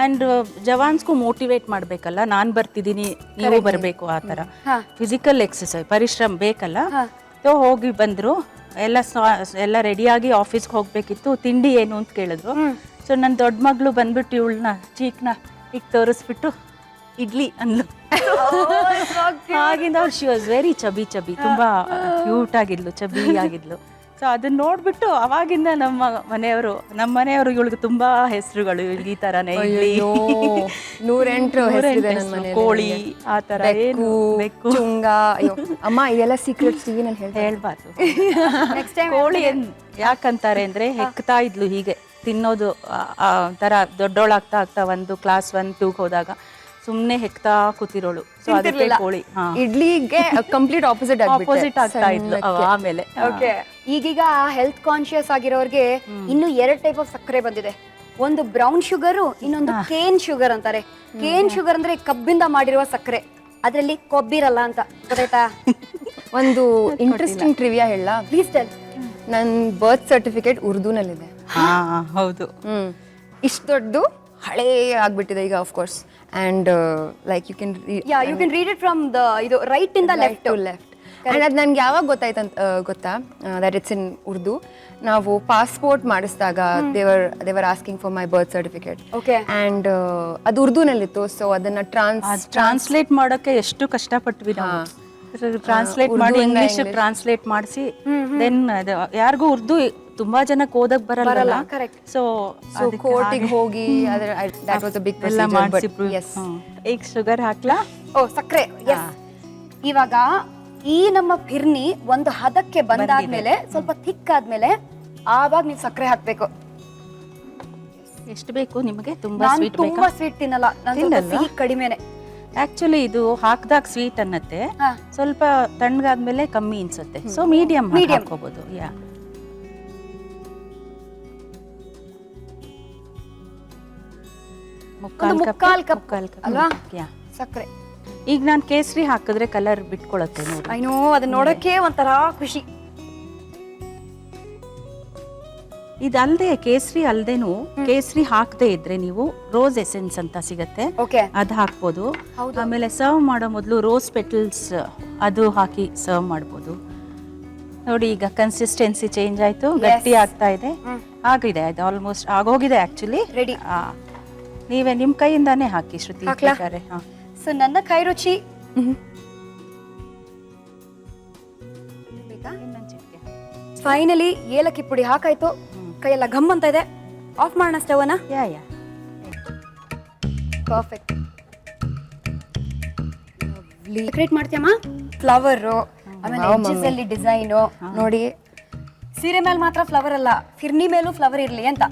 ಅಂಡ್ ಜವಾನ್ಸ್ಗೂ ಮೋಟಿವೇಟ್ ಮಾಡ್ಬೇಕಲ್ಲ, ನಾನ್ ಬರ್ತಿದ್ದೀನಿ ನೀವು ಬರ್ಬೇಕು, ಆ ತರ ಫಿಸಿಕಲ್ ಎಕ್ಸರ್ಸೈಸ್, ಪರಿಶ್ರಮ ಬೇಕಲ್ಲ. ಸೊ ಹೋಗಿ ಬಂದ್ರು, ಎಲ್ಲ ರೆಡಿಯಾಗಿ ಆಫೀಸ್ಗೆ ಹೋಗ್ಬೇಕಿತ್ತು. ತಿಂಡಿ ಏನು ಅಂತ ಕೇಳಿದ್ರು. ಸೊ ನನ್ನ ದೊಡ್ಡ ಮಗಳು ಬಂದ್ಬಿಟ್ಟು ಇವಳನ್ನ ಚೀಕ್ನ ಈಗ ತೋರಿಸ್ಬಿಟ್ಟು ಇಡ್ಲಿ ಅಂದ್ಲು. ಆಗಿಂದ ಶಿ ವಾಸ್ ವೆರಿ ಚಬಿ, ತುಂಬಾ ಕ್ಯೂಟ್ ಆಗಿದ್ಲು, ಚಬಿ ಆಗಿದ್ಲು. ಸೊ ಅದನ್ನ ನೋಡ್ಬಿಟ್ಟು ಅವಾಗಿಂದ ನಮ್ಮ ಮನೆಯವರು ಇವಳಿಗೆ ತುಂಬಾ ಹೆಸರುಗಳು ಈ ತರನೇ ಇಡ್ಲಿ, 108 ಹೆಸರಿದೆ ನನ್ನ ಹೆಸ್ರು, ಮನೇಲಿ. ಕೋಳಿ ಆ ತರ ಏನು ಬೆಕ್ಕು ಚುಂಗ. ಅಯ್ಯೋ ಅಮ್ಮ, ಇದೆಲ್ಲ ಸೀಕ್ರೆಟ್ಸ್ ಟಿವಿನಲ್ಲಿ ಹೇಳ್ಬಾರ್ದು. ನೆಕ್ಸ್ಟ್ ಟೈಮ್ ಕೋಳಿ ಯಾಕಂತಾರೆ ಅಂದ್ರೆ ಹೆಕ್ತಾ ಇದ್ಲು ಹೀಗೆ ತಿನ್ನೋದು ಆ ತರ ದೊಡ್ಡೋಳಾಗ್ತಾ ಆಗ್ತಾ ಒಂದು ಕ್ಲಾಸ್ 1, 2 ಹೋದಾಗ ಸುಮ್ನೆ ಹೆಕ್ತಾ ಕೂತಿರೋಳು. ಸೊ ಅದಕ್ಕೆ ಕೋಳಿ ಇಡ್ಲಿಗೆ ಕಂಪ್ಲೀಟ್ ಆಪೋಸಿಟ್ ಆಪೋಸಿಟ್ ಆಗ್ತಾ ಇದ್ಲು ಆಮೇಲೆ. ಓಕೆ, ಈಗೀಗ ಹೆಲ್ತ್ ಕಾನ್ಶಿಯಸ್ ಆಗಿರೋರ್ಗೆ ಇನ್ನು 2 ಟೈಪ್ ಆಫ್ ಸಕ್ಕರೆ ಬಂದಿದೆ. ಒಂದು ಬ್ರೌನ್ ಶುಗರ್, ಇನ್ನೊಂದು ಕೇನ್ ಶುಗರ್ ಅಂತಾರೆ. ಕೇನ್ ಶುಗರ್ ಅಂದ್ರೆ ಕಬ್ಬಿಂದ ಮಾಡಿರುವ ಸಕ್ಕರೆ, ಅದರಲ್ಲಿ ಕೊಬ್ಬಿರಲ್ಲ ಅಂತ ಗೊತ್ತಾಯ್ತಾ? ಒಂದು ಇಂಟ್ರೆಸ್ಟಿಂಗ್ ಟ್ರಿವಿಯಾ ಹೇಳ. Please tell. ನನ್ನ ಬರ್ತ್ ಸರ್ಟಿಫಿಕೇಟ್ ಉರ್ದುನಲ್ಲಿದೆ. ಹೌದು. ಇಷ್ಟು ದೊಡ್ಡದು ಹಳೇ ಆಗ್ಬಿಟ್ಟಿದೆ ಈಗ, of course. And like you can you can read it from the ಇದು ರೈಟ್ ಇಂದ ಲೆಫ್ಟ್ ಟು ಲೆಫ್ಟ್. ಅಂಡ್ ಅದು ನನ್ಗೆ ಯಾವಾಗ ಗೊತ್ತಾಯ್ತಂತ ಗೊತ್ತಾ, ದಟ್ ಇಟ್ಸ್ ಇನ್ ಉರ್ದು. ನಾವು ಪಾಸ್ಪೋರ್ಟ್ ಮಾಡಿಸಿದಾಗ ದೇವರ್ asking for my birth certificate. Okay. And ಅದು ಉರ್ದುನಲ್ಲಿತ್ತು. ಸೊ ಅದನ್ನ ಟ್ರಾನ್ಸ್ಲೇಟ್ ಮಾಡೋಕೆ ಎಷ್ಟು ಕಷ್ಟಪಟ್ವಿ ನಾವು. ಟ್ರಾನ್ಸ್ಲೇಟ್ ಮಾಡಿ ಇಂಗ್ಲಿಷ್ ಟ್ರಾನ್ಸ್ಲೇಟ್ ಮಾಡಿಸಿ ದೆನ್ ಯಾರಿಗೂ ಉರ್ದು ತುಂಬಾ ಜನಕ್ಕೆ ಓದಕ್ ಬರಲ್ಲ. ಸೊ ಕೋರ್ಟಿಗೆ ಹೋಗಿ ದಟ್ ವಾಸ್ ಅ ಬಿಗ್ ಎಲ್ಲ ಮಾಡಿಸಿ. ಎಸ್. ಈಗ ಶುಗರ್ ಹಾಕ್ಲಾ? ಓ, ಸಕ್ಕರೆ. ಎಸ್. ಇವಾಗ ಈ ನಮ್ಮ ಫಿರ್ನಿ ಒಂದು ಹದಕ್ಕೆ ಬಂದಾದ್ಮೇಲೆ, ಸ್ವಲ್ಪ ಥಿಕ್ ಆದ್ಮೇಲೆ ಆವಾಗ ನೀವು ಸಕ್ಕರೆ ಹಾಕ್ಬೇಕು. ಎಷ್ಟು ಬೇಕು ನಿಮಗೆ? ತುಂಬಾ ನಾನು ಸ್ವೀಟ್ ತುಂಬಾ ಸ್ವೀಟ್ ತಿನ್ನಲ್ಲ, ನಾನು ಸಿಹಿ ಕಡಿಮೆನೆ. ಆಕ್ಚುಲಿ ಇದು ಹಾಕ್ದಾಗ ಸ್ವೀಟ್ ಅನ್ನತ್ತೆ, ಸ್ವಲ್ಪ ತಣ್ಣಗಾದ್ಮೇಲೆ ಕಮ್ಮಿ ಅನ್ಸುತ್ತೆ. ಸೊ ಮೀಡಿಯಂ ಹಾಕೋಬಹುದು. ಯಾ, ಮುಕ್ಕಾಲ್ ಕಪ್ ಅಲ್ವಾ ಸಕ್ಕರೆ. ಈಗ ನಾನು ಕೇಸರಿ ಹಾಕಿದ್ರೆ ಕಲರ್ ಬಿಟ್ಕೊಳತ್ತೆ ನೋಡಿ. ಐನೋ, ಅದನ್ನ ನೋಡಕ್ಕೆ ಒಂಥರ ಖುಷಿ. ಇದಲ್ದೆ ಕೇಸರಿ ಅಲ್ದೇನು, ಕೇಸರಿ ಹಾಕದೇ ಇದ್ರೆ ನೀವು ರೋಸ್ ಎಸೆನ್ಸ್ ಅಂತ ಸಿಗತ್ತೆ, ಅದ್ ಹಾಕ್ಬೋದು. ಆಮೇಲೆ ಸರ್ವ್ ಮಾಡೋ ಮೊದಲು ರೋಸ್ ಪೆಟಲ್ಸ್ ಅದು ಹಾಕಿ ಸರ್ವ್ ಮಾಡ್ಬೋದು. ನೋಡಿ ಈಗ ಕನ್ಸಿಸ್ಟೆನ್ಸಿ ಚೇಂಜ್ ಆಯ್ತು, ಗಟ್ಟಿ ಆಗ್ತಾ ಇದೆ. ಆಗಿದೆ, ಅದು ಆಲ್ಮೋಸ್ಟ್ ಆಗೋಗಿದೆ ಆಕ್ಚುಲಿ. ರೆಡಿ. ನೀವೇ ನಿಮ್ ಕೈಯಿಂದಾನೇ ಹಾಕಿ ಶ್ರುತಿ. ಸೊ ನನ್ನ ಕೈ ರುಚಿ ಫೈನಲಿ ಏಲಕ್ಕಿ ಪುಡಿ ಹಾಕಾಯ್ತು. ಕೈಯೆಲ್ಲ ಘಮ್ ಅಂತ ಇದೆ. ಆಫ್ ಮಾಡೋಣ ಸ್ಟವ್ನ. ಯಾ ಪರ್ಫೆಕ್ಟ್. ಡೆಕೋರೇಟ್ ಮಾಡ್ತೀಯಮ್ಮ. ಫ್ಲವರು, ಆಮೇಲೆ edges ಅಲ್ಲಿ ಡಿಸೈನು ನೋಡಿ. ಸೀರೆ ಮೇಲೆ ಮಾತ್ರ ಫ್ಲವರ್ ಅಲ್ಲ, ಫಿರ್ನಿ ಮೇಲೂ ಫ್ಲವರ್ ಇರ್ಲಿ ಅಂತ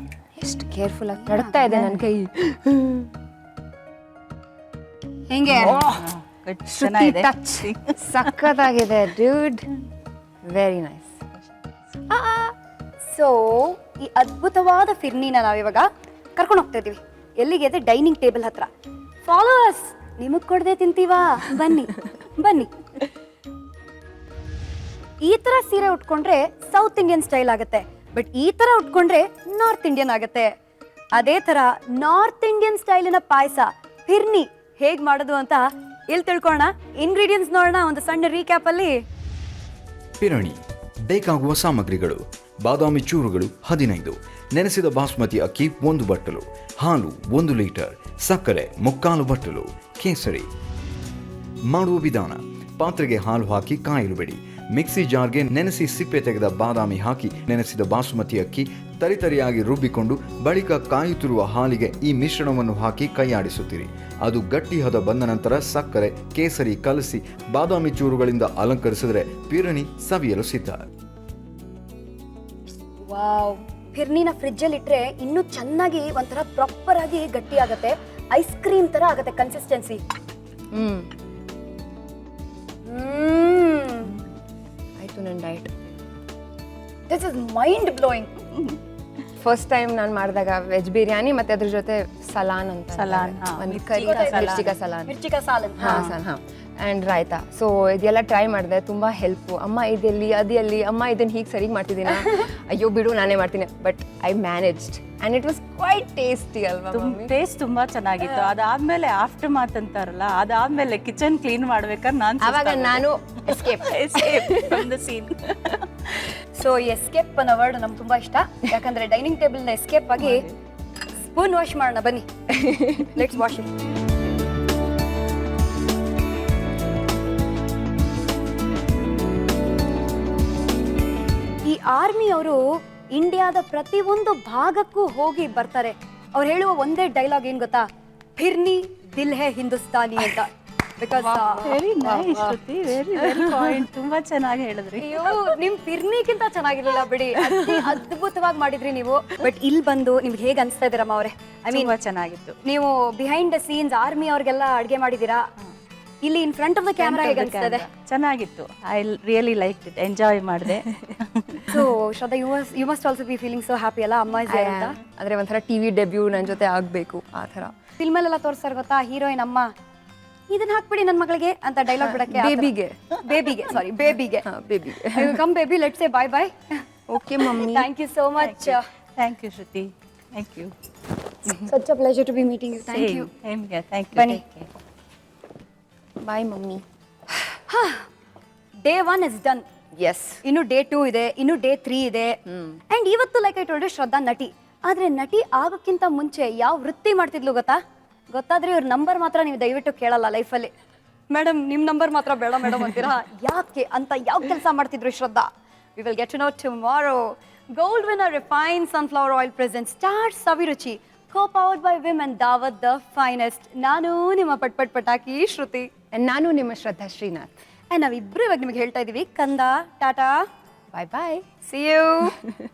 ಎಷ್ಟು ಕೇರ್ಫುಲ್ ಆಗಿ ನಡ್ತಾ ಇದೆ ನನ್ನ ಕೈ. ಹೆಂಗೆ ಟಚ್ ಸಖತ್ತಾಗಿದೆ ಡ್ಯೂಡ್. Very nice. ಸೊ ಈ ಅದ್ಭುತವಾದ ಫಿರ್ನಿನ ನಾವಿವಾಗ ಕರ್ಕೊಂಡು ಹೋಗ್ತಾ ಇದೀವಿ. ಎಲ್ಲಿಗೆ ಅಂದ್ರೆ ಡೈನಿಂಗ್ ಟೇಬಲ್ ಹತ್ರ. ಫಾಲೋವರ್ಸ್, ನಿಮಗ್ ಕೊಡದೆ ತಿಂತೀವಾ? ಬನ್ನಿ ಬನ್ನಿ. ಈ ತರ ಸೀರೆ ಉಟ್ಕೊಂಡ್ರೆ ಸೌತ್ ಇಂಡಿಯನ್ ಸ್ಟೈಲ್ ಆಗುತ್ತೆ, ಬಟ್ ಈ ತರ ಉಟ್ಕೊಂಡ್ರೆ ನಾರ್ತ್ ಇಂಡಿಯನ್ ಆಗುತ್ತೆ. ಅದೇ ತರ ನಾರ್ತ್ ಇಂಡಿಯನ್ ಸ್ಟೈಲಿನ ಪಾಯಸ ಫಿರ್ನಿ ಹೇಗ್ ಮಾಡೋದು ಅಂತ ಇಲ್ಲಿ ತಿಳ್ಕೊಳ್ಳೋಣ. ಇಂಗ್ರೀಡಿಯೆಂಟ್ಸ್ ನೋಡೋಣ ಒಂದು ಸಣ್ಣ ರೀಕ್ಯಾಪ್ ಅಲ್ಲಿ. ಫಿರ್ನಿ ಬೇಕಾಗುವ ಸಾಮಗ್ರಿಗಳು: ಬಾದಾಮಿ ಚೂರುಗಳು 15, ನೆನೆಸಿದ ಬಾಸ್ಮತಿ ಅಕ್ಕಿ 1 ಬಟ್ಟಲು, ಹಾಲು 1 ಲೀಟರ್, ಸಕ್ಕರೆ 3/4 ಬಟ್ಟಲು, ಕೇಸರಿ. ಮಾಡುವ ವಿಧಾನ: ಪಾತ್ರೆಗೆ ಹಾಲು ಹಾಕಿ ಕಾಯಲು ಬಿಡಿ. ಮಿಕ್ಸಿ ಜಾರ್ಗೆ ನೆನೆಸಿ ಸಿಪ್ಪೆ ತೆಗೆದ ಬಾದಾಮಿ ಹಾಕಿ ನೆನೆಸಿದ ಬಾಸುಮತಿ ಅಕ್ಕಿ ತರಿತರಿಯಾಗಿ ರುಬ್ಬಿಕೊಂಡು ಬಳಿಕ ಕಾಯುತ್ತಿರುವ ಹಾಲಿಗೆ ಈ ಮಿಶ್ರಣವನ್ನು ಹಾಕಿ ಕೈಯಾಡಿಸುತ್ತೀರಿ. ಅದು ಗಟ್ಟಿ ಹದ ಬಂದ ನಂತರ ಸಕ್ಕರೆ, ಕೇಸರಿ ಕಲಸಿ ಬಾದಾಮಿ ಚೂರುಗಳಿಂದ ಅಲಂಕರಿಸಿದರೆ ಫಿರ್ನಿ ಸವಿಯಲು ಸಿದ್ಧ. ವಾವ್, ಫಿರ್ನಿನ ಫ್ರಿಜ್ ಅಲ್ಲಿ ಇಟ್ರೆ ಇನ್ನೂ ಚೆನ್ನಾಗಿ ಒಂಥರ ಪ್ರಾಪರ್ ಆಗಿ ಗಟ್ಟಿ ಆಗತ್ತೆ. ಐಸ್ ಕ್ರೀಮ್ ತರ ಆಗತ್ತೆ ಕನ್ಸಿಸ್ಟೆನ್ಸಿ. ಆಯ್ತು ನನ್ನ diet. This is mind blowing. First time ನಾನು ಮಾಡಿದಾಗ ವೆಜ್ ಬಿರಿಯಾನಿ ಮತ್ತೆ ಅದ್ರ ಜೊತೆ ಸಲಾನ್ ಅಂತ, ಒಂದು ಕರಿ ಮಿರ್ಚಿಕಾ ಸಾಲನ್. ಹಾಂ, ಆ್ಯಂಡ್ ರಾಯ್ತಾ. ಸೊ ಇದೆಲ್ಲ ಟ್ರೈ ಮಾಡಿದೆ, ತುಂಬ ಹೆಲ್ಪು. ಅಮ್ಮ ಇದೆಲ್ಲಿ ಅದೆಲ್ಲಿ, ಅಮ್ಮ ಇದನ್ನು ಹೀಗೆ ಸರಿಗೆ ಮಾಡ್ತಿದ್ದೀನ, ಅಯ್ಯೋ ಬಿಡು ನಾನೇ ಮಾಡ್ತೀನಿ. But I managed and it was quite tasty ಅಲ್ವಾ? ಟೇಸ್ಟ್ ತುಂಬಾ ಚೆನ್ನಾಗಿತ್ತು. ಅದಾದ್ಮೇಲೆ ಆಫ್ಟರ್ ಮಾತ್ ಅಂತಾರಲ್ಲ, ಅದಾದ್ಮೇಲೆ ಕಿಚನ್ ಕ್ಲೀನ್ ಮಾಡ್ಬೇಕಾದ್ರೆ ಆವಾಗ ನಾನು escape from the scene. So escape ಅನ್ನೋ ವರ್ಡ್ ನಮ್ಗೆ ತುಂಬಾ ಇಷ್ಟ, ಯಾಕಂದ್ರೆ ಡೈನಿಂಗ್ ಟೇಬಲ್ ನ ಎಸ್ಕೇಪ್ ಆಗಿ ಸ್ಪೂನ್ ವಾಶ್ ಮಾಡೋಣ ಬನ್ನಿ. Let's wash it. ಈ ಆರ್ಮಿ ಅವರು ಇಂಡಿಯಾದ ಪ್ರತಿಯೊಂದು ಭಾಗಕ್ಕೂ ಹೋಗಿ ಬರ್ತಾರೆ. ಅವ್ರು ಹೇಳುವ ಒಂದೇ ಡೈಲಾಗ್ ಏನ್ ಗೊತ್ತಾ? ಫಿರ್ನಿ ದಿಲ್ ಹೇ ಹಿಂದೂಸ್ತಾನಿ ಅಂತ. Because very nice Shruti, very very point. ತುಂಬಾ ಚೆನ್ನಾಗಿ ಹೇಳಿದ್ರಿ. ಅಯ್ಯೋ ನಿಮ್ ಫಿರ್ನಿಗಿಂತ ಚೆನ್ನಾಗಿರ್ಲಿಲ್ಲ ಬಿಡಿ, ಅದ್ಭುತವಾಗಿ ಮಾಡಿದ್ರಿ ನೀವು. ಬಟ್ ಇಲ್ಲಿ ಬಂದು ನಿಮ್ಗೆ ಹೇಗೆ ಅನ್ಸ್ತಾ ಇದೀರಮ್ಮ ಅವರೇ? ಐ ಮೀನ್ ತುಂಬಾ ಚೆನ್ನಾಗಿತ್ತು. ನೀವು ಬಿಹೈಂಡ್ ದ ಸೀನ್ಸ್ ಆರ್ಮಿ ಅವ್ರಿಗೆಲ್ಲ ಅಡ್ಗೆ ಮಾಡಿದೀರಾ, ಇಲ್ಲಿ in front of the camera ಹೇಗೆ ಅನ್ಸ್ತದೆ? ಚೆನ್ನಾಗಿತ್ತು. I really like it, enjoy ಮಾಡಿದೆ. So Shraddha, you must also be feeling so happy ಅಲ್ಲ, ಅಮ್ಮ ಇಸ್ ಅಂತ. ಅಂದ್ರೆ ಒಂಥರ ಟಿವಿ ಡೆಬ್ಯೂ ನನ್ನ ಜೊತೆ ಆಗ್ಬೇಕು ಆ ಥರ. ಫಿಲ್ಮಲ್ಲೆಲ್ಲ ತೋರಿಸ್ತಾರೆ ಗೊತ್ತಾ, ಹೀರೋಯಿನ್ ಅಮ್ಮ ಇದನ್ನ ಹಾಕ್ಬಿಡಿ ನನ್ನ ಮಗಳಿಗೆ ಅಂತ ಡೈಲಾಗ್ ಬಿಡಕ್ಕೆ. ಬೇಬಿಗೆ ಬೇಬಿಗೆ come baby, let's say bye bye. Okay mummy, thank you so much. Thank you Shruti, thank you. Such a pleasure to be meeting you. Thank you. Thank you. ಬನ್ನಿ. Bye mummy. Day 1 is done. Yes, ಇನ್ನು day 2 ಇದೆ, ಇನ್ನು day 3 ಇದೆ. And ಇವತ್ತು like I told ಶ್ರದ್ಧಾ ನಟಿ. ಆದ್ರೆ ನಟಿ ಆಗೋಕ್ಕಿಂತ ಮುಂಚೆ ಯಾವ ವೃತ್ತಿ ಮಾಡ್ತಿದ್ಲು ಗೊತ್ತಾ? ಗೊತ್ತಾದ್ರೆ ಇವ್ರ ನಂಬರ್ ಮಾತ್ರ ನೀವು ದಯವಿಟ್ಟು ಕೇಳಲ್ಲ ಲೈಫಲ್ಲಿ. ಮೇಡಮ್ ನಿಮ್ ನಂಬರ್ ಮಾತ್ರ ಬೇಡ ಮೇಡಮ್ ಅಂತೀರಾ. ಯಾಕೆ ಅಂತ ಯಾವ ಕೆಲಸ ಮಾಡ್ತಿದ್ರು Shraddha? We will get to know tomorrow. Gold winner refined sunflower oil present star Saviruchi, co-powered by Women Daawat the finest. ನಾನು ನಿಮ್ಮ ಪಟ್ ಪಟಾಕಿ ಶ್ರುತಿ. ನಾನು ನಿಮ್ಮ ಶ್ರದ್ಧಾ ಶ್ರೀನಾಥ್. ನಾವಿಬ್ರು ಇವಾಗ ನಿಮಗೆ ಹೇಳ್ತಾ ಇದೀವಿ ಕಂದ tata bye bye. See you.